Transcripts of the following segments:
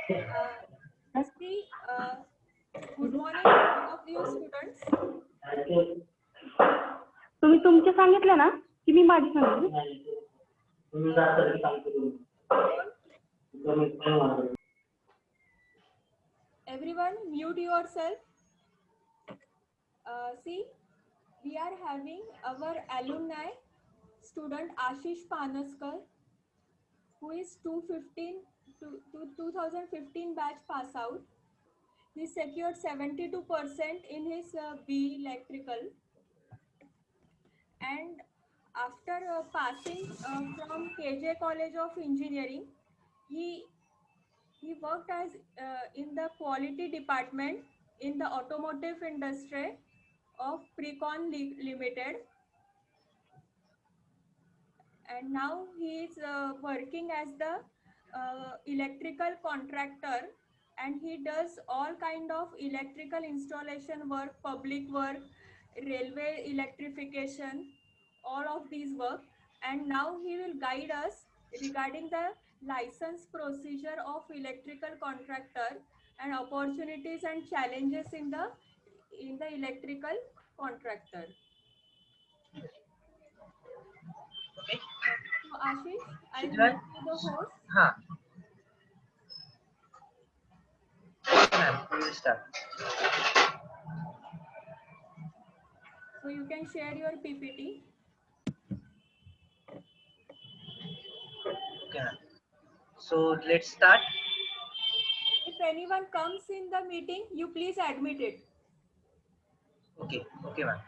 See, good morning all of you students. तुम्ही तुमचे सांगितले ना की मी माझी सांगितली? Everyone mute yourself. See, we are having our alumni student Ashish Panaskar, who is 2015 batch pass out. He secured 72% in his BE electrical, and after passing from KJ College of Engineering, he worked as in the quality department in the automotive industry of Precon Limited, and now he is working as the electrical contractor, and he does all kind of electrical installation work, public work, railway electrification, all of these work. And now he will guide us regarding the license procedure of electrical contractor and opportunities and challenges in the electrical contractor. Okay. So Ashish, I will Shidran? make you the host. हाँ. Okay, ma'am. We will start. So you can share your PPT. Okay, ma'am. So let's start. If anyone comes in the meeting, you please admit it. Okay. Okay, ma'am.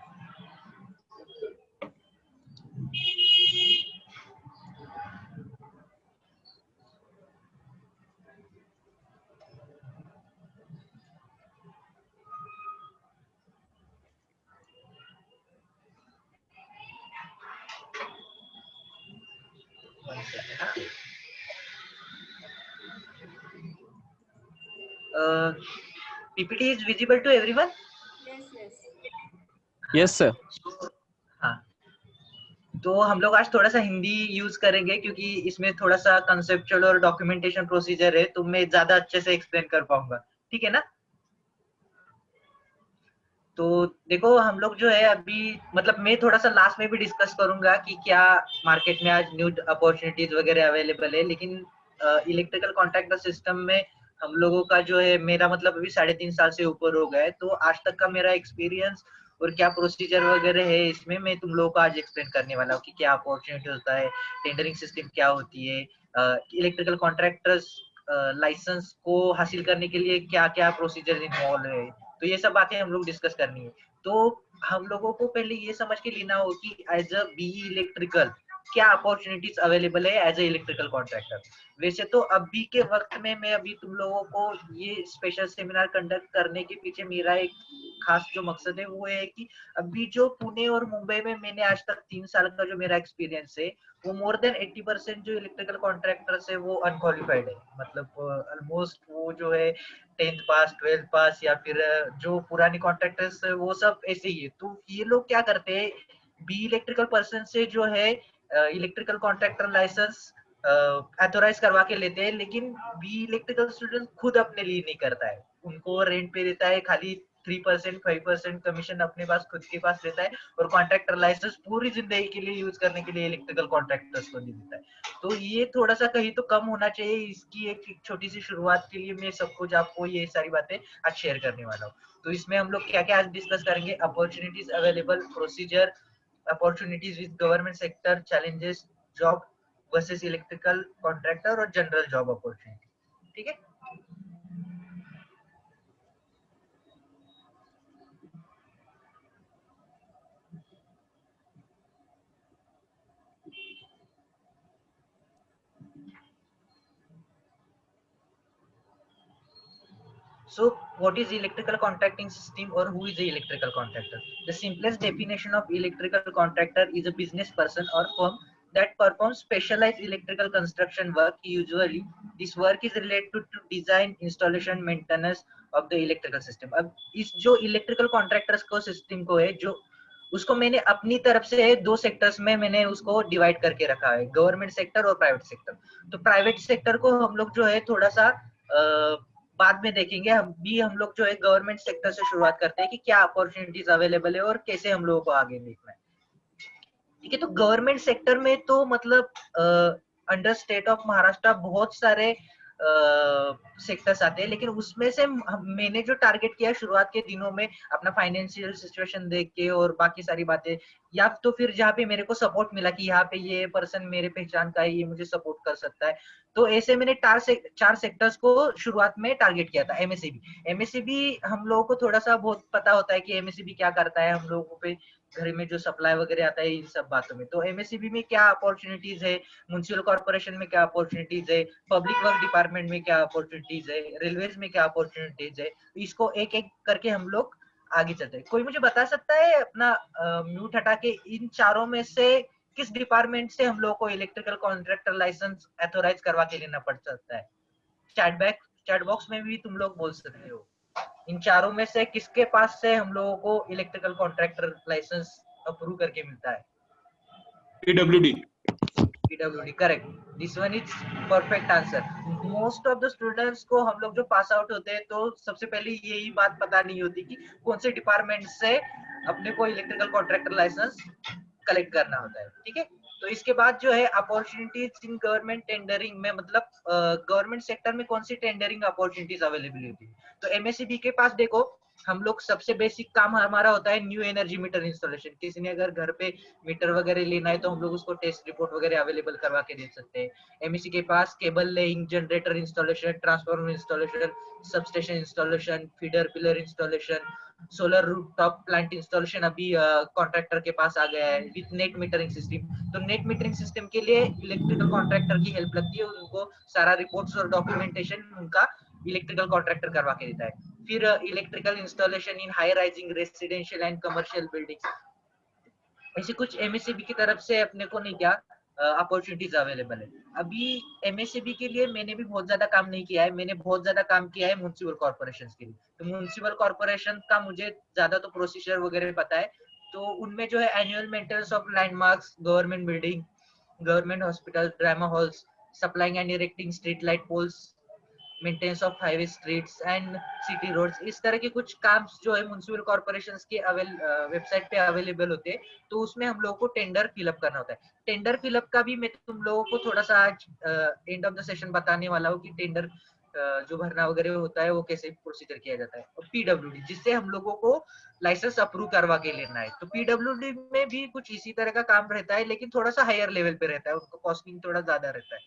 One second. PPT is visible to everyone? Yes, yes. Yes sir. हाँ, तो हम लोग आज थोड़ा सा Hindi use करेंगे क्योंकि इसमें थोड़ा सा कंसेप्चुअल और डॉक्यूमेंटेशन प्रोसीजर है, तो मैं ज्यादा अच्छे से एक्सप्लेन कर पाऊंगा। ठीक है ना? तो देखो, हम लोग जो है अभी मतलब मैं थोड़ा सा लास्ट में भी डिस्कस करूंगा कि क्या मार्केट में आज न्यू अपॉर्चुनिटीज वगैरह अवेलेबल है, लेकिन इलेक्ट्रिकल कॉन्ट्रैक्टर सिस्टम में हम लोगों का जो है, मेरा मतलब अभी 3.5 साल से ऊपर हो गया है, तो आज तक का मेरा एक्सपीरियंस और क्या प्रोसीजर वगैरह है इसमें मैं तुम लोगों को आज एक्सप्लेन करने वाला हूँ कि क्या अपॉर्चुनिटी होता है, टेंडरिंग सिस्टम क्या होती है, इलेक्ट्रिकल कॉन्ट्रैक्टर्स लाइसेंस को हासिल करने के लिए क्या क्या प्रोसीजर इन्वॉल्व है, तो ये सब बातें हम लोग डिस्कस करनी है। तो हम लोगों को पहले ये समझ के लेना हो कि एज अ बीई इलेक्ट्रिकल क्या अपॉर्चुनिटीज अवेलेबल है एज अ इलेक्ट्रिकल कॉन्ट्रैक्टर। वैसे तो अभी के वक्त में मैं अभी तुम लोगों को ये स्पेशल सेमिनार कंडक्ट करने के पीछे मेरा एक खास जो मकसद है वो है कि अभी जो पुणे और मुंबई में मैंने आज तक 3 साल का जो मेरा एक्सपीरियंस है, वो मोर देन 80% जो इलेक्ट्रिकल कॉन्ट्रैक्टर्स है वो अनक्वालिफाइड है, मतलब ऑलमोस्ट वो जो है 10th पास 12th पास या फिर जो पुरानी कॉन्ट्रैक्टर्स है वो सब ऐसे ही है। तो ये लोग क्या करते हैं, बी इलेक्ट्रिकल पर्सन से जो है इलेक्ट्रिकल कॉन्ट्रैक्टर लाइसेंस ऑथोराइज करवा के लेते हैं, लेकिन बी इलेक्ट्रिकल स्टूडेंट खुद अपने लिए नहीं करता है, उनको रेंट पे देता है, खाली 3% 5% कमीशन अपने पास खुद के पास लेता है, और कॉन्ट्रैक्टर लाइसेंस पूरी जिंदगी के लिए यूज करने के लिए इलेक्ट्रिकल कॉन्ट्रैक्टर्स को दे देता है। तो ये थोड़ा सा कहीं तो कम होना चाहिए। इसकी एक छोटी सी शुरुआत के लिए मैं सब कुछ आपको ये सारी बातें आज शेयर करने वाला हूँ। तो इसमें हम लोग क्या क्या आज डिस्कस करेंगे, opportunities available, procedure, opportunities with government sector, challenges, job versus electrical contractor और जनरल जॉब अपॉर्चुनिटी। ठीक है? So what is electrical contracting system or who is the electrical contractor? The simplest definition of electrical contractor is a business person or firm that performs specialized electrical construction work. Usually this work is related to design, installation, maintenance of the electrical system. अब इस जो electrical contractors को system को है, जो उसको मैंने अपनी तरफ से 2 सेक्टर्स में मैंने उसको डिवाइड करके रखा है, गवर्नमेंट सेक्टर और प्राइवेट सेक्टर। तो प्राइवेट सेक्टर को हम लोग जो है थोड़ा सा बाद में देखेंगे। हम लोग जो है गवर्नमेंट सेक्टर से शुरुआत करते हैं कि क्या अपॉर्चुनिटीज अवेलेबल है और कैसे हम लोगों को आगे देखना है। ठीक है, तो गवर्नमेंट सेक्टर में तो मतलब अंडर स्टेट ऑफ महाराष्ट्र बहुत सारे सेक्टर्स आते हैं, लेकिन उसमें से मैंने जो टारगेट किया शुरुआत के दिनों में अपना फाइनेंशियल सिचुएशन देख के और बाकी सारी बातें, या तो फिर जहाँ पे मेरे को सपोर्ट मिला कि यहाँ पे ये पर्सन मेरे पहचान का है, ये मुझे सपोर्ट कर सकता है, तो ऐसे मैंने चार सेक्टर्स को शुरुआत में टारगेट किया था। एमएससीबी हम लोगों को थोड़ा सा बहुत पता होता है कि एमएससीबी क्या करता है, हम लोगों पे घर में जो सप्लाई वगैरह आता है इन सब बातों में। तो एमएससीबी में क्या अपॉर्चुनिटीज है, म्युनिसिपल कॉर्पोरेशन में क्या अपॉर्चुनिटीज है, पब्लिक वर्क डिपार्टमेंट में क्या अपॉर्चुनिटीज है, रेलवेज में क्या अपॉर्चुनिटीज है, इसको एक एक करके हम लोग आगे चलते हैं। कोई मुझे बता सकता है अपना म्यूट हटा के इन चारों में से किस डिपार्टमेंट से हम लोग को इलेक्ट्रिकल कॉन्ट्रैक्टर लाइसेंस ऑथोराइज करवा के लेना पड़ सकता है? चैट बॉक्स में भी तुम लोग बोल सकते हो। इन चारों में से किसके पास से हम लोगों को इलेक्ट्रिकल कॉन्ट्रैक्टर लाइसेंस अप्रूव करके मिलता है? PWD, correct. This one is perfect answer. Most of the students को हम लोग जो पास आउट होते हैं तो सबसे पहले यही बात पता नहीं होती कि कौन से डिपार्टमेंट से अपने को इलेक्ट्रिकल कॉन्ट्रैक्टर लाइसेंस कलेक्ट करना होता है। ठीक है, तो इसके बाद जो है अपॉर्चुनिटीज इन गवर्नमेंट टेंडरिंग में, मतलब गवर्नमेंट सेक्टर में कौन सी टेंडरिंग अपॉर्चुनिटीज अवेलेबल होती है। तो एमएससीबी के पास देखो, हम लोग सबसे बेसिक काम हमारा होता है न्यू एनर्जी मीटर इंस्टॉलेशन। किसी ने अगर घर पे मीटर वगैरह लेना है तो हम लोग उसको टेस्ट रिपोर्ट वगैरह अवेलेबल करवा के दे सकते हैं। एमएससी के पास cable laying, generator installation, transformer installation, substation installation, feeder pillar installation, solar rooftop plant installation अभी कॉन्ट्रैक्टर के पास आ गया है विद नेट मीटरिंग सिस्टम। तो नेट मीटरिंग सिस्टम के लिए इलेक्ट्रिकल कॉन्ट्रैक्टर की हेल्प लगती है, उनको सारा रिपोर्ट्स और डॉक्यूमेंटेशन उनका इलेक्ट्रिकल कॉन्ट्रैक्टर करवा के देता है। फिर electrical installation in high rising residential and commercial buildings. ऐसे कुछ एमएससीबी की तरफ से अपने को नहीं क्या अपॉर्चुनिटीज अवेलेबल है। अभी एमएससीबी के लिए मैंने भी बहुत ज्यादा काम नहीं किया है, मैंने बहुत ज्यादा काम किया है म्युनिसिपल कॉर्पोरेशन के लिए। तो म्युनिसिपल कॉर्पोरेशन का मुझे ज्यादा तो प्रोसीजर वगैरह पता है। तो उनमें जो है annual maintenance of landmarks, government building, government hospital, drama halls, supplying and erecting street light poles, maintenance of highway streets and city roads, इस तरह के कुछ काम जो है म्युनिसिपल कॉर्पोरेशंस के वेबसाइट पे अवेलेबल होते हैं। तो उसमें हम लोगों को टेंडर फिलअप करना होता है। टेंडर फिलअप का भी मैं तुम लोगों को थोड़ा सा आज एंड ऑफ द सेशन बताने वाला हूँ कि टेंडर जो भरना वगैरह होता है वो कैसे प्रोसीजर किया जाता है। और पीडब्ल्यूडी, जिससे हम लोगों को लाइसेंस अप्रूव करवा के लेना है। तो पीडब्ल्यूडी में भी कुछ इसी तरह का काम रहता है, लेकिन थोड़ा सा हायर लेवल पे रहता है, उनको कॉस्टिंग थोड़ा ज्यादा रहता है।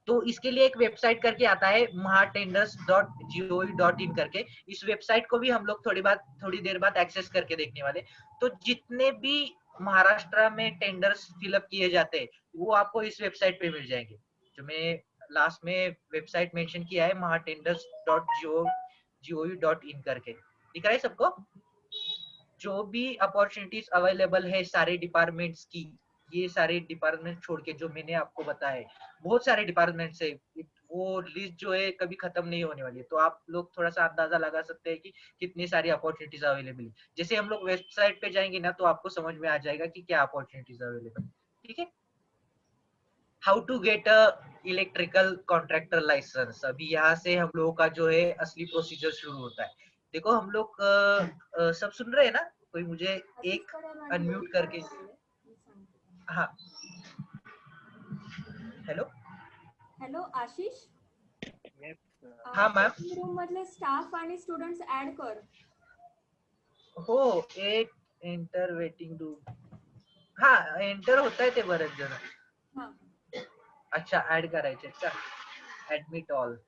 तो इसके लिए एक वेबसाइट करके आता है mahatenders.gov.in करके। इस वेबसाइट को भी हम लोग थोड़ी देर बाद एक्सेस करके देखने वाले। तो जितने भी महाराष्ट्र में टेंडर्स फिलअप किए जाते हैं वो आपको इस वेबसाइट पे मिल जाएंगे। जो मैं लास्ट में वेबसाइट मेंशन किया है mahatenders.gov.in करके, दिख रहा है सबको? जो भी अपॉर्चुनिटीज अवेलेबल है सारे डिपार्टमेंट्स की, ये सारे डिपार्टमेंट छोड़ के जो मैंने आपको बताया, बहुत सारे डिपार्टमेंट है, वो लिस्ट जो है कभी खत्म नहीं होने वाली है। तो आप लोग थोड़ा सा अंदाजा लगा सकते हैं कि कितनी सारी अपॉर्चुनिटीज अवेलेबल है। जैसे हम लोग वेबसाइट पे जाएंगे ना तो आपको समझ में आ जाएगा कि क्या अपॉर्चुनिटीज अवेलेबल। ठीक है, how to get a electrical contractor licence. अभी यहाँ से हम लोगों का जो है असली प्रोसीजर शुरू होता है। देखो हम लोग सब सुन रहे हैं ना? कोई मुझे एक अनम्यूट करके, हाँ हेलो हॅलो आशिष, हाँ मैम। रूम मधले स्टाफ आणि स्टुडंट्स ऍड कर. हो, एक एंटर वेटिंग रूम, हाँ एंटर होता है ते बरेच जण. हां, अच्छा ऍड करायचे का? Admit all.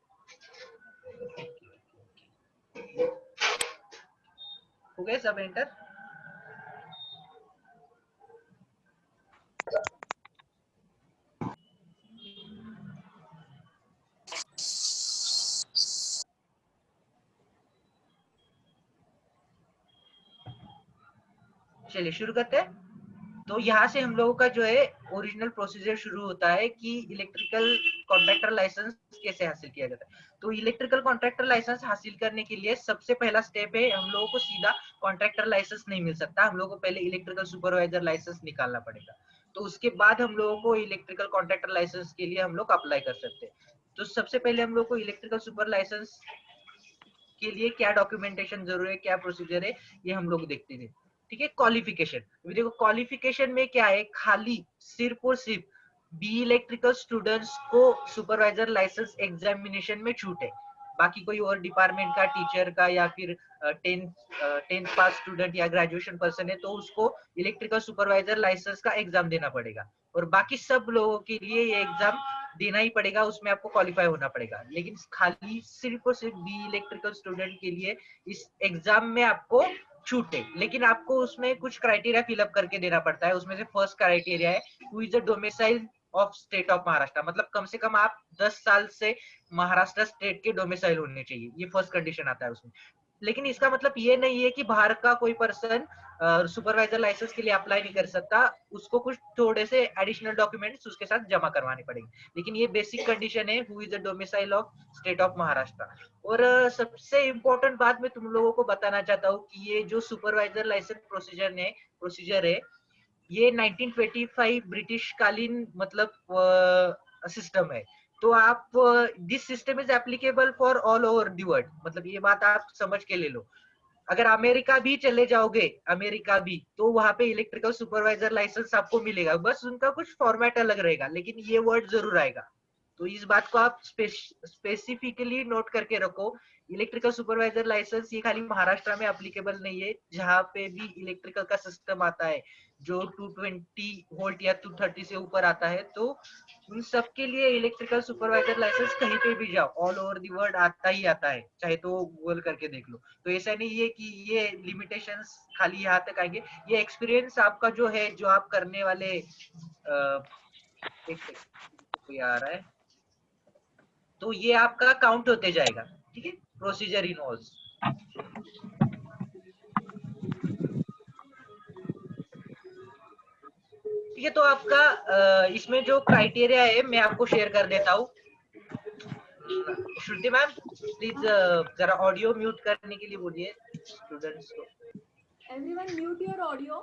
हो गए सब एंटर? चलिए शुरू करते हैं। तो यहाँ से हम लोगों का जो है ओरिजिनल प्रोसीजर शुरू होता है कि इलेक्ट्रिकल कॉन्ट्रैक्टर लाइसेंस कैसे हासिल किया जाता है। तो इलेक्ट्रिकल कॉन्ट्रैक्टर लाइसेंस हासिल करने के लिए सबसे पहला स्टेप है, हम लोगों को सीधा कॉन्ट्रैक्टर लाइसेंस नहीं मिल सकता, हम लोगों को पहले इलेक्ट्रिकल सुपरवाइजर लाइसेंस निकालना पड़ेगा। तो उसके बाद हम लोगों को इलेक्ट्रिकल कॉन्ट्रैक्टर लाइसेंस के लिए हम लोग अप्लाई कर सकते हैं। तो सबसे पहले हम लोग को इलेक्ट्रिकल सुपर लाइसेंस के लिए क्या डॉक्यूमेंटेशन जरूरी है, क्या प्रोसीजर है, ये हम लोग देखते हैं। ठीक है, क्वालिफिकेशन। देखो क्वालिफिकेशन में क्या है, खाली सिर्फ और सिर्फ बी इलेक्ट्रिकल स्टूडेंट्स को सुपरवाइजर लाइसेंस एग्जामिनेशन में छूट है। बाकी कोई और डिपार्टमेंट का, टीचर का या फिर 10th पास स्टूडेंट या ग्रेजुएशन पर्सन है तो उसको इलेक्ट्रिकल सुपरवाइजर लाइसेंस का एग्जाम देना पड़ेगा। और बाकी सब लोगों के लिए ये एग्जाम देना ही पड़ेगा, उसमें आपको क्वालिफाई होना पड़ेगा। लेकिन खाली सिर्फ और सिर्फ बी इलेक्ट्रिकल स्टूडेंट के लिए इस एग्जाम में आपको छूट है, लेकिन आपको उसमें कुछ क्राइटेरिया फिलअप करके देना पड़ता है। उसमें से फर्स्ट क्राइटेरिया है who is a domicile of state of Maharashtra, मतलब कम से कम आप 10 साल से महाराष्ट्र स्टेट के डोमिसाइल होने चाहिए, ये फर्स्ट कंडीशन आता है उसमें। लेकिन इसका मतलब ये नहीं है कि बाहर का कोई पर्सन सुपरवाइजर लाइसेंस के लिए अप्लाई नहीं कर सकता, उसको कुछ थोड़े से एडिशनल डॉक्यूमेंट्स उसके साथ जमा करवाने पड़ेंगे। लेकिन ये बेसिक कंडीशन है who is the domicile of state of Maharashtra. और सबसे इम्पोर्टेंट बात मैं तुम लोगों को बताना चाहता हूँ कि ये जो सुपरवाइजर लाइसेंस प्रोसीजर है ये 1925 ब्रिटिश कालीन मतलब सिस्टम है। तो आप this system is applicable for all over the world, मतलब ये बात आप समझ के ले लो। अगर अमेरिका भी चले जाओगे, अमेरिका भी, तो वहां पे इलेक्ट्रिकल सुपरवाइजर लाइसेंस आपको मिलेगा, बस उनका कुछ फॉर्मेट अलग रहेगा, लेकिन ये वर्ड जरूर आएगा। तो इस बात को आप स्पेसिफिकली नोट करके रखो। इलेक्ट्रिकल सुपरवाइजर लाइसेंस ये खाली महाराष्ट्र में एप्लीकेबल नहीं है, जहाँ पे भी इलेक्ट्रिकल का सिस्टम आता है जो 220 वोल्ट या 230 से ऊपर आता है, तो उन सब के लिए इलेक्ट्रिकल सुपरवाइजर लाइसेंस कहीं पे भी जाओ ऑल ओवर दी वर्ल्ड आता ही आता है, चाहे तो गूगल करके देख लो। तो ऐसा नहीं है कि ये लिमिटेशंस खाली यहाँ तक आएंगे, ये एक्सपीरियंस आपका जो है, जो आप करने वाले एक कोई आ रहा है तो ये आपका काउंट होते जाएगा। ठीक है, प्रोसीजर इन्वॉल्व्स। ठीक है, तो आपका इसमें जो क्राइटेरिया है मैं आपको शेयर कर देता हूँ। श्रुति मैम प्लीज जरा ऑडियो म्यूट करने के लिए बोलिए स्टूडेंट्स को। Everyone mute your audio.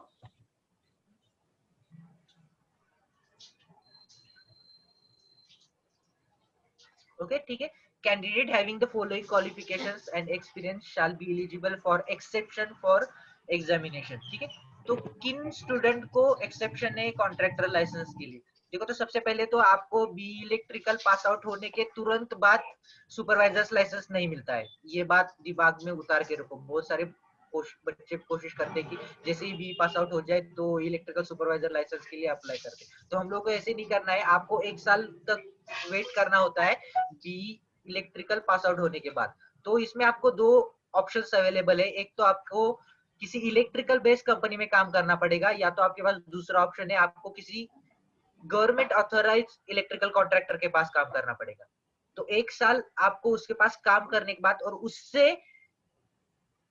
Okay, ठीक है। Candidate having the following qualifications and experience shall be eligible for exception for examination. ठीक है, तो किन स्टूडेंट को एक्सेप्शन है कॉन्ट्रैक्टर लाइसेंस के लिए? देखो, तो सबसे पहले तो आपको बी इलेक्ट्रिकल पास आउट होने के तुरंत बाद सुपरवाइजर्स लाइसेंस नहीं मिलता है, ये बात दिमाग में उतार के रखो। बहुत सारे बच्चे कोशिश करते हैं कि जैसे ही बी पास आउट हो जाए तो इलेक्ट्रिकल सुपरवाइजर लाइसेंस के लिए अप्लाई करते, तो हम लोग को ऐसे नहीं करना है। आपको 1 साल तक वेट करना होता है बी इलेक्ट्रिकल पास आउट होने के बाद। तो इसमें आपको 2 ऑप्शंस अवेलेबल है, एक तो आपको किसी इलेक्ट्रिकल बेस्ड कंपनी में काम करना पड़ेगा, या तो आपके पास दूसरा ऑप्शन है आपको किसी गवर्नमेंट ऑथराइज इलेक्ट्रिकल कॉन्ट्रैक्टर के पास काम करना पड़ेगा। तो 1 साल आपको उसके पास काम करने के बाद और उससे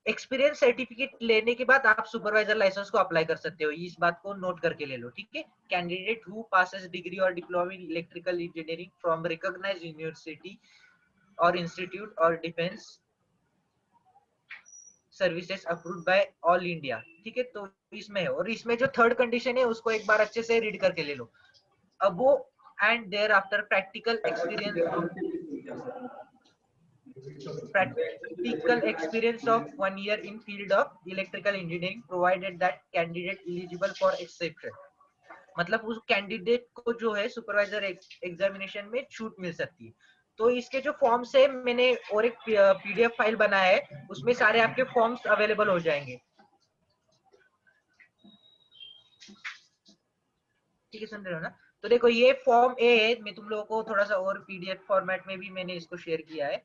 एक्सपीरियंस सर्टिफिकेट लेने के बाद आप सुपरवाइजर लाइसेंस को अप्लाई कर सकते हो। इस बात को नोट करके ले लो। ठीक है, कैंडिडेट हु पासेस डिग्री और diploma in electrical engineering from recognised university और इंस्टीट्यूट और defence services approved by all India. ठीक है, तो इसमें है। और इसमें जो थर्ड कंडीशन है उसको एक बार अच्छे से रीड करके ले लो। Above and thereafter practical experience of 1 year in field of electrical engineering provided that candidate eligible for exception। मतलब उस कैंडिडेट को जो है सुपरवाइजर एग्जामिनेशन में छूट मिल सकती है। तो इसके जो फॉर्म्स है, मैंने और एक पीडीएफ फाइल बनाया है, उसमें सारे आपके फॉर्म्स अवेलेबल हो जाएंगे। ठीक है, सुन रहे हो ना? तो देखो, ये फॉर्म ए है, मैं तुम लोगों को थोड़ा सा और पीडीएफ फॉर्मेट में भी मैंने इसको शेयर किया है।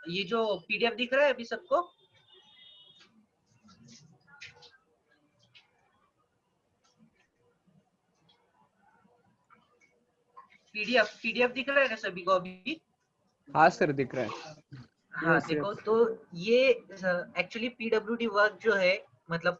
ये जो पीडीएफ दिख रहा है अभी सबको, पीडीएफ दिख रहा है ना सभी को अभी? हाँ सर दिख रहा है। हाँ देखो, तो ये एक्चुअली पीडब्ल्यूडी वर्क जो है मतलब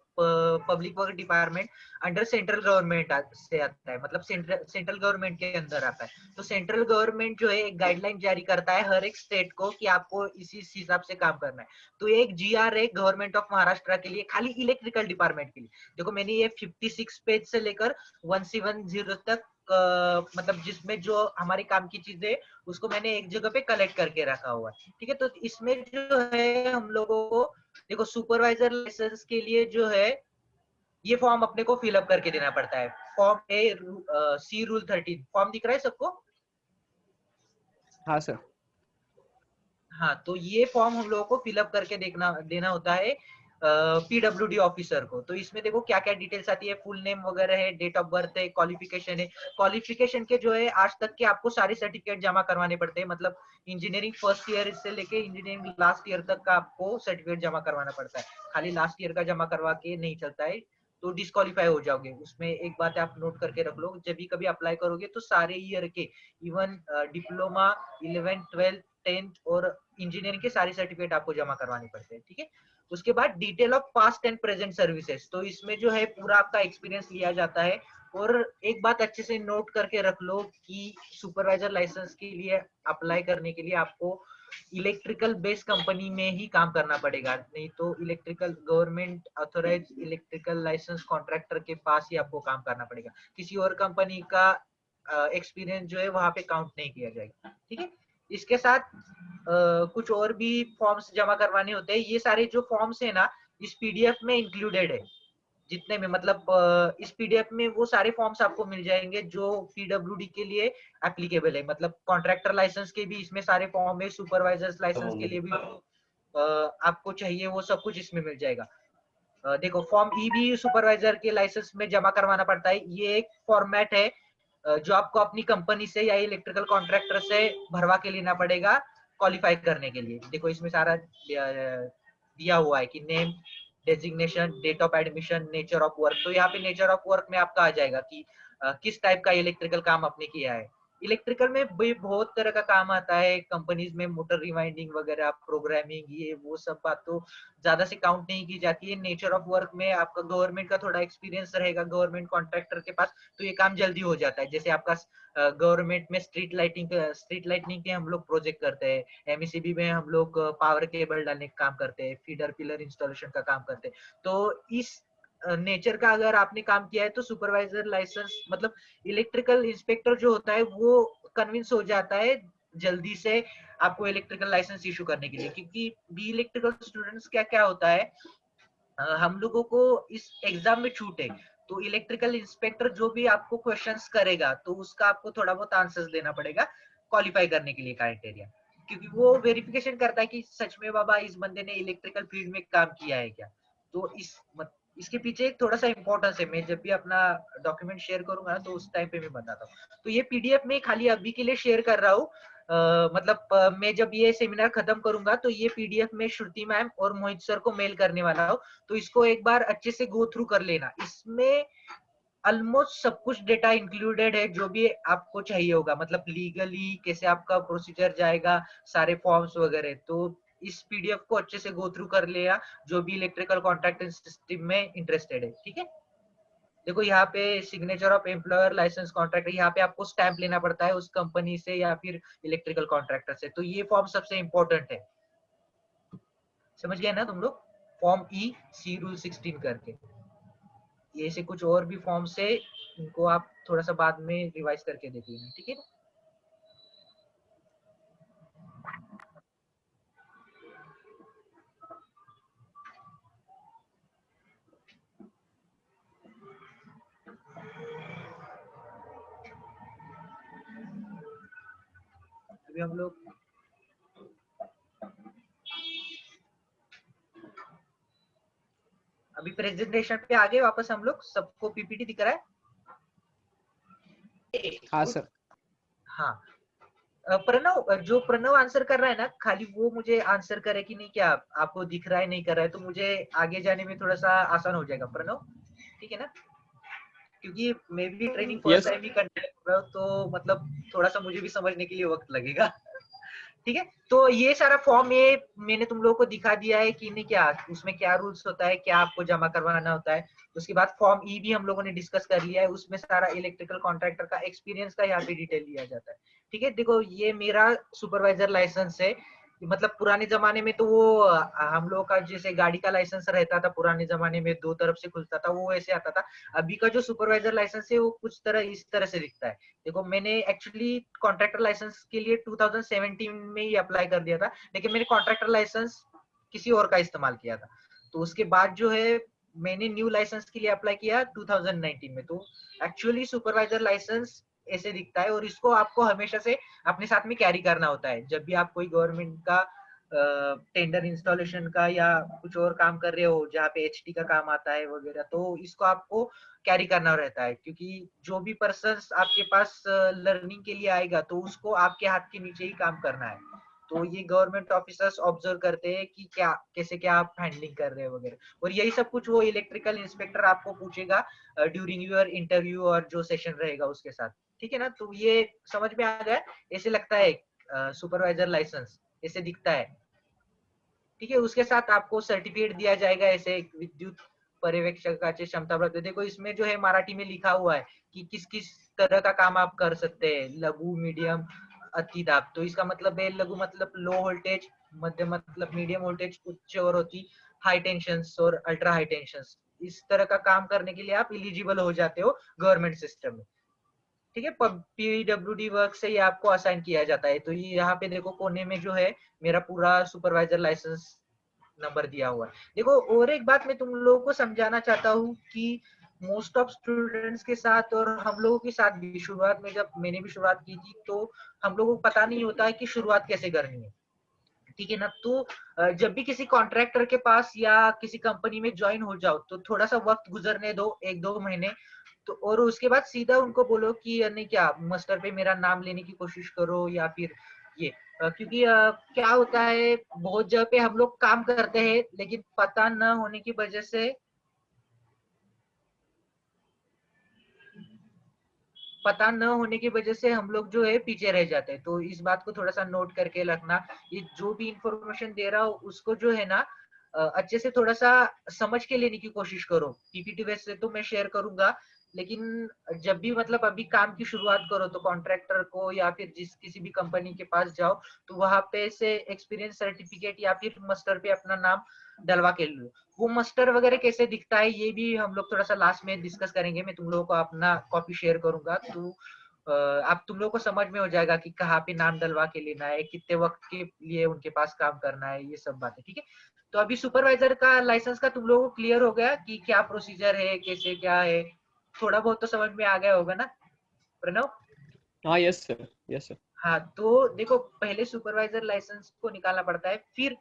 public work department under central government से आता है, मतलब सेंट्रल गवर्नमेंट के अंदर आता है। तो सेंट्रल गवर्नमेंट जो है एक गाइडलाइन जारी करता है हर एक स्टेट को कि आपको इसी हिसाब से काम करना है। तो एक जीआर है गवर्नमेंट ऑफ महाराष्ट्र के लिए खाली इलेक्ट्रिकल डिपार्टमेंट के लिए। देखो मैंने ये 56 पेज से लेकर 170 तक मतलब जिसमें जो हमारे काम की चीजें उसको मैंने एक जगह पे कलेक्ट करके रखा हुआ है। ठीक है, तो इसमें जो है हम लोगों को देखो सुपरवाइजर लाइसेंस के लिए जो है ये फॉर्म अपने को फिलअप करके देना पड़ता है। फॉर्म ए सी रूल 13 फॉर्म दिख रहा है सबको? हाँ सर। हाँ, तो ये फॉर्म हम लोगों को फिलअप करके देना होता है पीडब्ल्यूडी ऑफिसर को। तो इसमें देखो क्या क्या डिटेल्स आती है, फुल नेम वगैरह है, डेट ऑफ बर्थ है, क्वालिफिकेशन है। क्वालिफिकेशन के जो है आज तक के आपको सारे सर्टिफिकेट जमा करवाने पड़ते हैं, मतलब इंजीनियरिंग फर्स्ट ईयर से लेके इंजीनियरिंग लास्ट ईयर तक का आपको सर्टिफिकेट जमा करवाना पड़ता है। खाली लास्ट ईयर का जमा करवा के नहीं चलता है, तो डिस्क्वालीफाई हो जाओगे। उसमें एक बात आप नोट करके रख लो, जब भी कभी अप्लाई करोगे तो सारे ईयर के even diploma 11th 12th 10th और इंजीनियरिंग के सारे सर्टिफिकेट आपको जमा करवाने पड़ते हैं। ठीक है, उसके बाद detail of past and present services, तो इसमें जो है पूरा आपका एक्सपीरियंस लिया जाता है। और एक बात अच्छे से नोट करके रख लो कि सुपरवाइजर लाइसेंस के लिए अप्लाई करने के लिए आपको इलेक्ट्रिकल बेस्ड कंपनी में ही काम करना पड़ेगा, नहीं तो electrical government authorise electrical licence contractor के पास ही आपको काम करना पड़ेगा। किसी और कंपनी का एक्सपीरियंस जो है वहां पे काउंट नहीं किया जाएगा। ठीक है, इसके साथ कुछ और भी फॉर्म्स जमा करवाने होते हैं। ये सारे जो फॉर्म्स है ना इस पीडीएफ में इंक्लूडेड है, जितने में मतलब इस पीडीएफ में वो सारे फॉर्म्स आपको मिल जाएंगे जो पीडब्ल्यूडी के लिए एप्लीकेबल है। मतलब कॉन्ट्रैक्टर लाइसेंस के भी इसमें सारे फॉर्म है, सुपरवाइजर्स लाइसेंस के लिए भी आपको चाहिए वो सब कुछ इसमें मिल जाएगा। देखो फॉर्म ई भी सुपरवाइजर के लाइसेंस में जमा करवाना पड़ता है। ये एक फॉर्मेट है जो आपको अपनी कंपनी से या इलेक्ट्रिकल कॉन्ट्रैक्टर से भरवा के लेना पड़ेगा क्वालिफाई करने के लिए। देखो इसमें सारा दिया हुआ है कि name, designation, date of admission, nature of work. तो यहाँ पे नेचर ऑफ वर्क में आपका आ जाएगा कि किस टाइप का इलेक्ट्रिकल काम आपने किया है। इलेक्ट्रिकल में भी बहुत तरह का काम आता है कंपनीज में, मोटर रिवाइंडिंग वगैरह, प्रोग्रामिंग, ये वो सब बात तो ज्यादा से काउंट नहीं की जाती है। नेचर ऑफ वर्क में आपका गवर्नमेंट का थोड़ा एक्सपीरियंस रहेगा गवर्नमेंट कॉन्ट्रैक्टर के पास, तो ये काम जल्दी हो जाता है। जैसे आपका गवर्नमेंट में स्ट्रीट लाइटिंग के हम लोग प्रोजेक्ट करते हैं, एमईसीबी में हम लोग पावर केबल डालने का काम करते हैं, फीडर पिलर इंस्टॉलेशन का काम करते हैं। तो इस नेचर का अगर आपने काम किया है तो सुपरवाइजर लाइसेंस मतलब इलेक्ट्रिकल इंस्पेक्टर जो होता है वो कन्विंस हो जाता है जल्दी से आपको इलेक्ट्रिकल लाइसेंस इशू करने के लिए। क्योंकि बी इलेक्ट्रिकल स्टूडेंट्स क्या क्या होता है, हम लोगों को इस एग्जाम में छूट है, तो इलेक्ट्रिकल इंस्पेक्टर जो भी आपको क्वेश्चंस करेगा तो उसका आपको थोड़ा बहुत आंसर्स देना पड़ेगा क्वालिफाई करने के लिए क्राइटेरिया। क्योंकि वो वेरिफिकेशन करता है कि सच में बाबा इस बंदे ने इलेक्ट्रिकल फील्ड में काम किया है क्या। तो इसके पीछे थोड़ा सा इंपॉर्टेंस है। मैं जब भी अपना डॉक्यूमेंट शेयर करूंगा तो उस टाइम पे मैं बताता हूँ। तो ये पीडीएफ में खाली अभी के लिए शेयर कर रहा हूँ। मतलब मैं जब ये सेमिनार खत्म करूंगा तो ये पीडीएफ में श्रुति मैम और मोहित सर को मेल करने वाला हूँ, तो इसको एक बार अच्छे से गो थ्रू कर लेना। इसमें ऑलमोस्ट सब कुछ डेटा इंक्लूडेड है जो भी आपको चाहिए होगा, मतलब लीगली कैसे आपका प्रोसीजर जाएगा, सारे फॉर्म्स वगैरह। तो इस पीडीएफ को अच्छे से गो थ्रू कर लिया जो भी इलेक्ट्रिकल कॉन्ट्रैक्टिंग सिस्टम में इंटरेस्टेड है। ठीक है, देखो यहाँ पे signature of employer licence contractor, यहाँ पे आपको स्टैंप लेना पड़ता है उस कंपनी से या फिर इलेक्ट्रिकल कॉन्ट्रैक्टर से। तो ये फॉर्म सबसे इंपॉर्टेंट है, समझ गए ना तुम लोग? फॉर्म ई सी रूल 16 करके ये से कुछ और भी फॉर्म्स है, इनको आप थोड़ा सा बाद में रिवाइज करके देख लेना। ठीक है ना? अभी हम लोग अभी प्रेजेंटेशन पे आगे वापस हम लोग, सबको पीपीटी दिख रहा है? हाँ सर। हाँ, प्रणव, जो प्रणव आंसर कर रहा है ना, खाली वो मुझे आंसर करे कि नहीं, क्या आपको दिख रहा है नहीं कर रहा है, तो मुझे आगे जाने में थोड़ा सा आसान हो जाएगा प्रणव। ठीक है ना? क्योंकि मैं भी ट्रेनिंग फर्स्ट यस। टाइम ही कंडक्ट कर रहा हूँ, तो मतलब थोड़ा सा मुझे भी समझने के लिए वक्त लगेगा। ठीक है। तो ये सारा फॉर्म ये मैंने तुम लोगों को दिखा दिया है कि नहीं, क्या उसमें क्या रूल्स होता है, क्या आपको जमा करवाना होता है। उसके बाद फॉर्म ई भी हम लोगों ने डिस्कस कर लिया है, उसमें सारा इलेक्ट्रिकल कॉन्ट्रैक्टर का एक्सपीरियंस का यहाँ पे डिटेल लिया जाता है। ठीक है, देखो ये मेरा सुपरवाइजर लाइसेंस है। मतलब पुराने जमाने में तो वो हम लोगों का जैसे गाड़ी का लाइसेंस रहता था, पुराने जमाने में 2 तरफ से खुलता था, वो ऐसे आता था। अभी का जो सुपरवाइजर लाइसेंस है वो कुछ तरह इस तरह से दिखता है। देखो मैंने एक्चुअली कॉन्ट्रैक्टर लाइसेंस के लिए 2017 में ही अप्लाई कर दिया था, लेकिन मैंने कॉन्ट्रैक्टर लाइसेंस किसी और का इस्तेमाल किया था। तो उसके बाद जो है मैंने न्यू लाइसेंस के लिए अप्लाई किया 2019 में। तो एक्चुअली सुपरवाइजर लाइसेंस ऐसे दिखता है, और इसको आपको हमेशा से अपने साथ में कैरी करना होता है जब भी आप कोई गवर्नमेंट का टेंडर इंस्टॉलेशन का या कुछ और काम कर रहे हो जहाँ पे एचटी का काम आता है वगैरह, तो इसको आपको कैरी करना रहता है। क्योंकि जो भी पर्सन आपके पास लर्निंग के लिए आएगा तो उसको आपके हाथ के नीचे ही काम करना है। तो ये गवर्नमेंट ऑफिसर्स ऑब्जर्व करते हैं कि क्या कैसे क्या आप हैंडलिंग कर रहे हैं वगैरह, और यही सब कुछ वो इलेक्ट्रिकल इंस्पेक्टर आपको पूछेगा ड्यूरिंग योर इंटरव्यू और जो सेशन रहेगा उसके साथ। ठीक है ना, तो ये समझ में आ गया। ऐसे लगता है सुपरवाइजर लाइसेंस, ऐसे दिखता है। ठीक है, उसके साथ आपको सर्टिफिकेट दिया जाएगा ऐसे विद्युत पर्यवेक्षकाची क्षमता प्राप्त। देखो इसमें जो है मराठी में लिखा हुआ है कि किस किस तरह का काम आप कर सकते हैं, लघु, मीडियम, अति दाब। तो इसका मतलब है लघु मतलब लो वोल्टेज, मध्यम मतलब मीडियम वोल्टेज, उच्च और होती हाई टेंशन और अल्ट्रा हाई टेंशन। इस तरह का काम करने के लिए आप इलिजिबल हो जाते हो गवर्नमेंट सिस्टम में। ठीक है, पीडब्ल्यूडी वर्क से ये आपको असाइन किया जाता है। तो ये यहाँ पे देखो कोने में जो है मेरा पूरा सुपरवाइजर लाइसेंस नंबर दिया हुआ है। देखो और एक बात मैं तुम लोगों को समझाना चाहता हूँ कि मोस्ट ऑफ स्टूडेंट्स के साथ और हम लोगों के साथ भी शुरुआत में, जब मैंने भी शुरुआत की थी, तो हम लोगों को पता नहीं होता है कि शुरुआत कैसे करनी है। ठीक है ना, तो जब भी किसी कॉन्ट्रैक्टर के पास या किसी कंपनी में ज्वाइन हो जाओ तो थोड़ा सा वक्त गुजरने दो, 1-2 महीने। तो और उसके बाद सीधा उनको बोलो कि नहीं क्या मास्टर पे मेरा नाम लेने की कोशिश करो, या फिर ये क्योंकि क्या होता है बहुत जगह पे हम लोग काम करते हैं लेकिन पता न होने की वजह से हम लोग जो है पीछे रह जाते हैं। तो इस बात को थोड़ा सा नोट करके रखना। ये जो भी इंफॉर्मेशन दे रहा हूँ उसको जो है ना अच्छे से थोड़ा सा समझ के लेने की कोशिश करो। पीपीटी वैसे तो मैं शेयर करूंगा, लेकिन जब भी मतलब अभी काम की शुरुआत करो तो कॉन्ट्रैक्टर को या फिर जिस किसी भी कंपनी के पास जाओ तो वहां पे से एक्सपीरियंस सर्टिफिकेट या फिर मस्टर पे अपना नाम डलवा के लो। वो मस्टर वगैरह कैसे दिखता है ये भी हम लोग थोड़ा सा लास्ट में डिस्कस करेंगे। मैं तुम लोगों को अपना कॉपी शेयर करूंगा, तो आप तुम लोग को समझ में हो जाएगा कि कहाँ पे नाम डलवा के लेना है, कितने वक्त के लिए उनके पास काम करना है, ये सब बातें। ठीक है, तो अभी सुपरवाइजर का लाइसेंस का तुम लोगों को क्लियर हो गया कि क्या प्रोसीजर है, कैसे क्या है? थोड़ा बहुत तो समझ में आ गया होगा ना प्रणव? हाँ, यस सर, यस सर। हाँ, तो देखो पहले सुपरवाइजर लाइसेंस को निकालना पड़ता है, फिर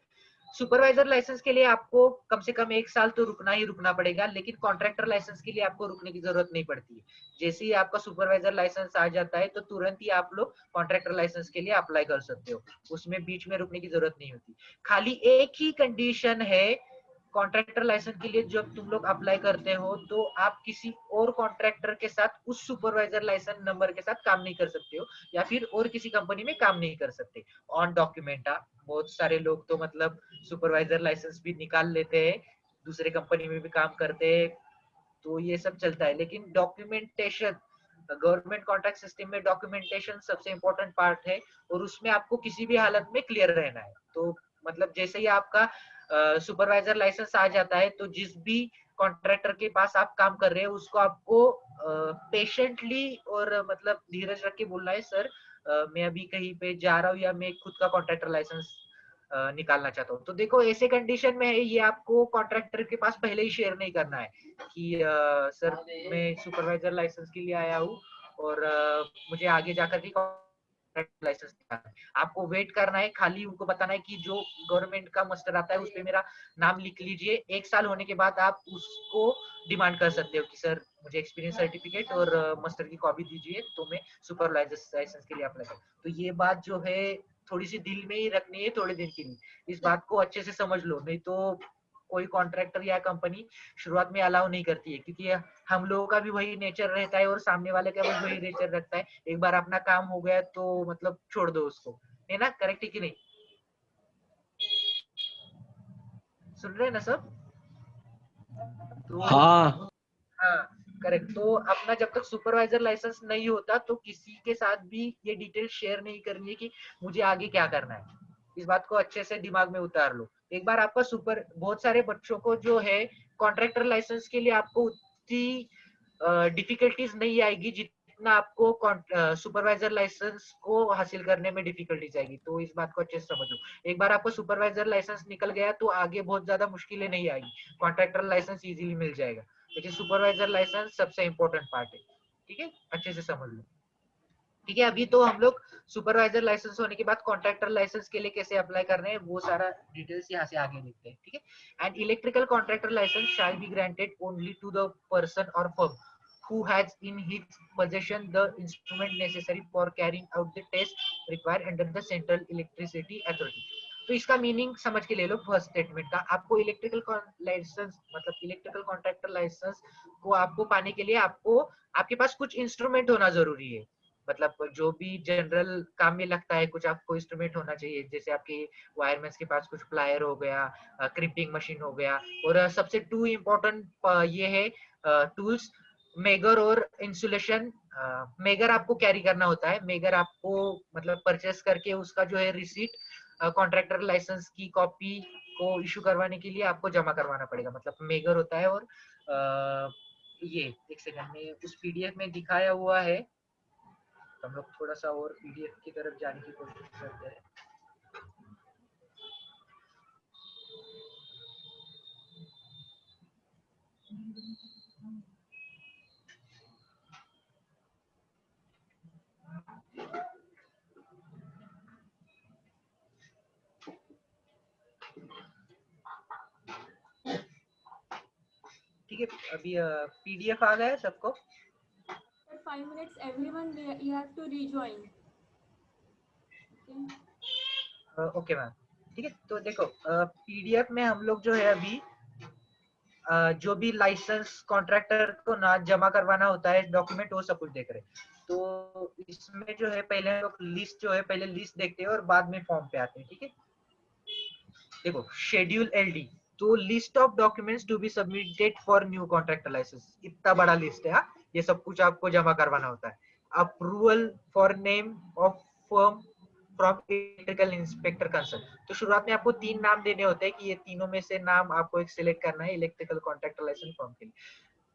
सुपरवाइजर लाइसेंस के लिए आपको कम से कम 1 साल तो रुकना ही रुकना पड़ेगा, लेकिन कॉन्ट्रैक्टर लाइसेंस के लिए आपको रुकने की जरूरत नहीं पड़ती है। जैसे ही आपका सुपरवाइजर लाइसेंस आ जाता है तो तुरंत ही आप लोग कॉन्ट्रैक्टर लाइसेंस के लिए अप्लाई कर सकते हो, उसमें बीच में रुकने की जरूरत नहीं होती। खाली एक ही कंडीशन है कॉन्ट्रैक्टर लाइसेंस के लिए, जब तुम लोग अप्लाई करते हो तो आप किसी और कॉन्ट्रैक्टर के साथ उस सुपरवाइजर लाइसेंस नंबर के साथ काम नहीं कर सकते हो, या फिर और किसी कंपनी में काम नहीं कर सकते ऑन डॉक्यूमेंट। बहुत सारे लोग तो मतलब सुपरवाइजर लाइसेंस भी निकाल लेते हैं, दूसरे कंपनी में भी काम करते हैं, तो ये सब चलता है। लेकिन डॉक्यूमेंटेशन, गवर्नमेंट कॉन्ट्रैक्ट सिस्टम में डॉक्यूमेंटेशन सबसे इम्पोर्टेंट पार्ट है, और उसमें आपको किसी भी हालत में क्लियर रहना है। तो मतलब जैसे ही आपका सुपरवाइजर लाइसेंस आ जाता है तो जिस भी कॉन्ट्रैक्टर के पास आप काम कर रहे हो उसको आपको पेशेंटली और मतलब धीरज रख के बोलना है, सर मैं अभी कहीं पे जा रहा हूँ या मैं खुद का कॉन्ट्रैक्टर लाइसेंस निकालना चाहता हूँ। तो देखो ऐसे कंडीशन में है, ये आपको कॉन्ट्रैक्टर के पास पहले ही शेयर नहीं करना है कि सर मैं सुपरवाइजर लाइसेंस के लिए आया हूँ और मुझे आगे जाकर के लाइसेंस निकालना है। आपको वेट करना है, खाली उनको बताना है कि जो गवर्नमेंट का मस्टर आता है उस पे मेरा नाम लिख लीजिए। 1 साल होने के बाद आप उसको डिमांड कर सकते हो कि सर मुझे एक्सपीरियंस सर्टिफिकेट और मस्टर की कॉपी दीजिए, तो मैं सुपरवाइजर लाइसेंस के लिए अप्लाई करूँ। तो ये बात जो है थोड़ी सी दिल में ही रखनी है थोड़े दिन के लिए, इस बात को अच्छे से समझ लो, नहीं तो कोई कॉन्ट्रैक्टर या कंपनी शुरुआत में अलाउ नहीं करती है, क्योंकि हम लोगों का भी वही नेचर रहता है और सामने वाले का भी वही नेचर रखता है। एक बार अपना काम हो गया तो मतलब छोड़ दो उसको, है ना, करेक्ट है कि नहीं? सुन रहे हैं ना सब? तो हाँ हाँ करेक्ट। तो अपना जब तक सुपरवाइजर लाइसेंस नहीं होता तो किसी के साथ भी ये डिटेल शेयर नहीं करनी है कि मुझे आगे क्या करना है। इस बात को अच्छे से दिमाग में उतार लो। एक बार आपका बहुत सारे बच्चों को जो है कॉन्ट्रैक्टर लाइसेंस के लिए आपको उतनी डिफिकल्टीज नहीं आएगी जितना आपको सुपरवाइजर लाइसेंस को हासिल करने में डिफिकल्टीज आएगी। तो इस बात को अच्छे से समझो। एक बार आपको सुपरवाइजर लाइसेंस निकल गया तो आगे बहुत ज्यादा मुश्किलें नहीं आएगी, कॉन्ट्रैक्टर लाइसेंस इजीली मिल जाएगा। लेकिन सुपरवाइजर लाइसेंस सबसे इंपॉर्टेंट पार्ट है। ठीक है, अच्छे से समझ लो। ठीक है, अभी तो हम लोग सुपरवाइजर लाइसेंस होने के बाद कॉन्ट्रैक्टर लाइसेंस के लिए कैसे अप्लाई करने हैं वो सारा डिटेल्स यहाँ से आगे लिखते हैं। ठीक है, and electrical contractor licence shall be granted only to the person और firm who has in his possession the instrument necessary for carrying out the test required under the Central Electricity Authority। तो इसका meaning समझ के ले लो first statement का। आपको electrical licence मतलब electrical contractor licence को आपको पाने के लिए आपको आपके पास कुछ इंस्ट्रूमेंट होना जरूरी है। मतलब जो भी जनरल काम में लगता है कुछ आपको इंस्ट्रूमेंट होना चाहिए, जैसे आपके वायरमैन के पास कुछ प्लायर हो गया, क्रिपिंग मशीन हो गया, और सबसे टू इम्पोर्टेंट ये है टूल्स मेगर और इंसुलेशन। मेगर आपको कैरी करना होता है, मेगर आपको मतलब परचेस करके उसका जो है रिसीट कॉन्ट्रैक्टर लाइसेंस की कॉपी को इशू करवाने के लिए आपको जमा करवाना पड़ेगा, मतलब मेगर होता है। और ये एक सेकंड में उस पीडीएफ में दिखाया हुआ है, हम लोग थोड़ा सा और पीडीएफ की तरफ जाने की कोशिश करते हैं। ठीक है, अभी पीडीएफ आ गया है सबको? After 5 minutes, everyone you have to rejoin. Okay. Okay ma'am. ठीक है, तो देखो पीडीएफ में हम लोग जो है अभी जो भी लाइसेंस कॉन्ट्रैक्टर को ना जमा करवाना होता है डॉक्यूमेंट वो सब कुछ देख रहे हैं। तो इसमें जो है पहले हम लोग लिस्ट जो है पहले लिस्ट देखते हैं और बाद में फॉर्म पे आते हैं। ठीक है, देखो शेड्यूल एलडी, तो list of documents to be submitted for new contractor licence, इतना बड़ा लिस्ट है। हाँ, ये सब कुछ आपको जमा करवाना होता है। Approval for name of firm from electrical inspector concern, तो शुरुआत में आपको 3 नाम देने होते हैं कि ये तीनों में से नाम आपको एक सिलेक्ट करना है इलेक्ट्रिकल कॉन्ट्रैक्टर लाइसेंस फॉर्म के लिए।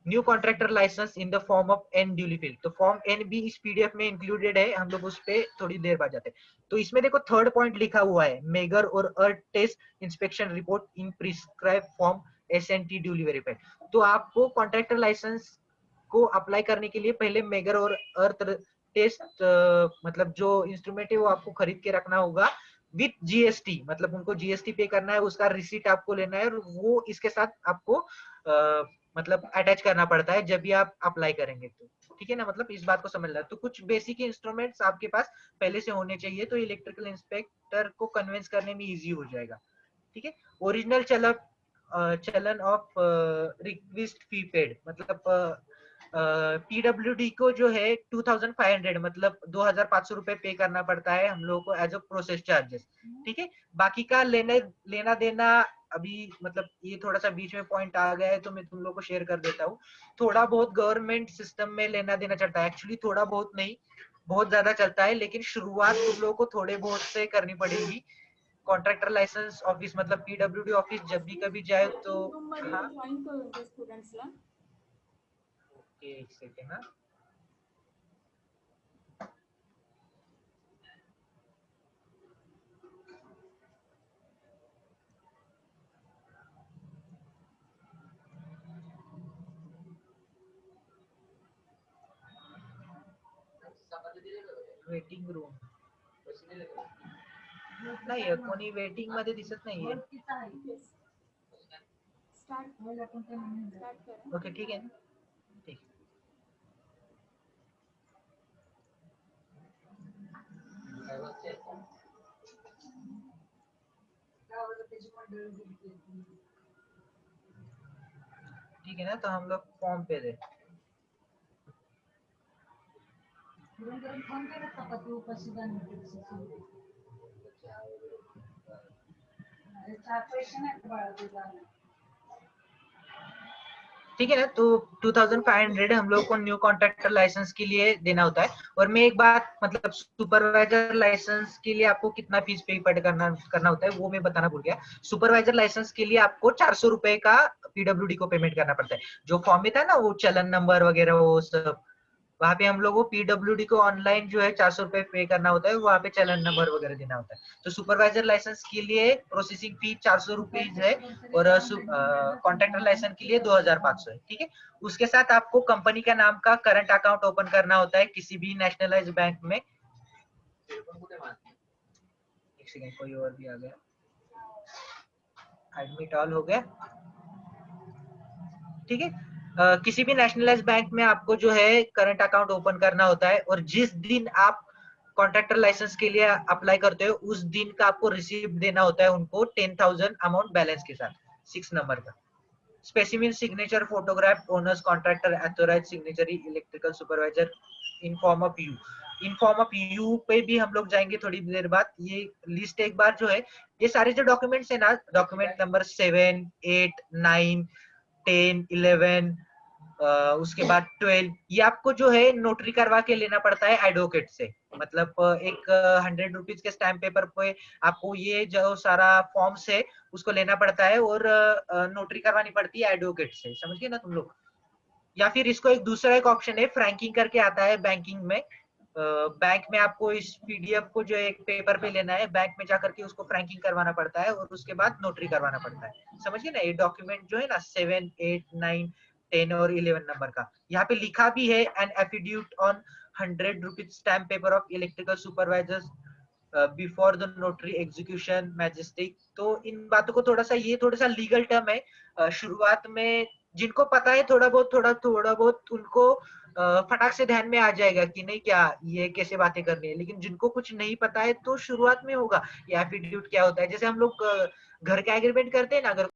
New contractor licence in the form of N duly filled, तो फॉर्म एन भी इस पीडीएफ में इंक्लूडेड है, हम लोग उस पे थोड़ी देर बाद जाते हैं। तो इसमें देखो थर्ड पॉइंट लिखा हुआ है मेगर और earth test inspection report in prescribed form SNT duly verified. तो आपको कॉन्ट्रैक्टर लाइसेंस को अप्लाई करने के लिए पहले मेगर और अर्थ टेस्ट मतलब जो इंस्ट्रूमेंट है वो आपको खरीद के रखना होगा विथ जीएसटी, मतलब उनको जीएसटी पे करना है, उसका रिसीट आपको लेना है और वो इसके साथ आपको मतलब अटैच करना पड़ता है जब भी आप अप्लाई करेंगे तो। ठीक है ना, मतलब इस बात को समझ लो। तो कुछ बेसिक इंस्ट्रूमेंट्स आपके पास पहले से होने चाहिए तो इलेक्ट्रिकल इंस्पेक्टर को कन्विंस करने में इजी हो जाएगा। ठीक है, ओरिजिनल चलन ऑफ रिक्वेस्ट फी पेड, मतलब पीडब्ल्यूडी को जो है 2500 मतलब 2500 रुपए पे करना पड़ता है हम लोगों को एज अ प्रोसेस चार्जेस। ठीक है, बाकी का लेना देना अभी मतलब ये थोड़ा सा बीच में पॉइंट आ गया है तो मैं तुम लोग को शेयर कर देता हूँ। थोड़ा बहुत गवर्नमेंट सिस्टम में लेना देना चलता है, एक्चुअली थोड़ा बहुत नहीं बहुत ज्यादा चलता है, लेकिन शुरुआत तुम लोगों को थोड़े बहुत से करनी पड़ेगी। कॉन्ट्रैक्टर लाइसेंस ऑफिस मतलब पीडब्ल्यूडी ऑफिस जब भी कभी जाए तो रूम मध्ये हाँ जॉईन करून दे स्टुडंट्सला. ओके एक सेकेंड हाँ वेटिंग रूम नाही कोणी वेटिंग मध्ये दिसत नाहीये. Yes. स्टार्ट करा. ओके ठीक आहे ना, ठीक. ठीक है ना, तो हम लोग फॉर्म पे दे ठीक है ना। तो 2500 हम लोग को न्यू कॉन्ट्रैक्टर लाइसेंस के लिए देना होता है। और मैं एक बात मतलब सुपरवाइजर लाइसेंस के लिए आपको कितना फीस पे करना होता है वो मैं बताना भूल गया। सुपरवाइजर लाइसेंस के लिए आपको 400 रुपए का पीडब्ल्यूडी को पेमेंट करना पड़ता है। जो फॉर्म में था ना वो चलन नंबर वगैरह वो सब, वहाँ पे हम लोग को पीडब्ल्यूडी को ऑनलाइन जो है 400 रुपए पे करना होता है, वहाँ पे चलन नंबर वगैरह देना होता है। तो सुपरवाइजर लाइसेंस के लिए प्रोसेसिंग फी 400 रुपीज है और कॉन्ट्रैक्टर लाइसेंस के लिए 2500 है। ठीक है। उसके साथ आपको कंपनी का नाम का करंट अकाउंट ओपन करना होता है किसी भी नेशनलाइज बैंक में। एक सेकंड, कोई और भी आ गया, एडमिट ऑल हो गया। ठीक है। किसी भी नेशनलाइज बैंक में आपको जो है करंट अकाउंट ओपन करना होता है और जिस दिन आप कॉन्ट्रैक्टर लाइसेंस के लिए अप्लाई करते हो उस दिन का आपको रिसीप्ट देना होता है उनको 10,000 अमाउंट बैलेंस के साथ 6 नंबर का। Specimen signature photograph owners contractor authorised signatory electrical supervisor in form of you. In form of you पे भी हम लोग जाएंगे थोड़ी देर बाद। ये लिस्ट एक बार जो है, ये सारे जो डॉक्यूमेंट्स है ना, डॉक्यूमेंट नंबर 7, 8, 9, 10, 11, उसके बाद 12, ये आपको जो है नोटरी करवा के लेना पड़ता है एडवोकेट से। मतलब एक 100 रुपीज के स्टैम्प पेपर पे आपको ये जो सारा फॉर्म्स है उसको लेना पड़ता है और नोटरी करवानी पड़ती है एडवोकेट से। समझ गए ना तुम लोग। या फिर इसको एक दूसरा एक ऑप्शन है, फ्रैंकिंग करके आता है बैंकिंग में। बैंक में आपको इस पीडीएफ को जो एक पेपर पे लेना है, बैंक में जाकर के उसको फ्रैंकिंग करवाना पड़ता है और उसके बाद नोटरी करवाना पड़ता है। समझिए ना। ये डॉक्यूमेंट जो है ना 7, 8, 9, 10 और 11 नंबर का यहाँ पे लिखा भी है, an affidavit on 100 rupees stamp paper of electrical supervisors before the notary execution magistrate. तो इन बातों को ये थोड़ा सा लीगल टर्म है। शुरुआत में जिनको पता है थोड़ा बहुत उनको फटाक से ध्यान में आ जाएगा कि नहीं क्या ये कैसे बातें करनी है। लेकिन जिनको कुछ नहीं पता है तो शुरुआत में होगा ये एफिडेविट क्या होता है। जैसे हम लोग घर का एग्रीमेंट करते हैं ना, अगर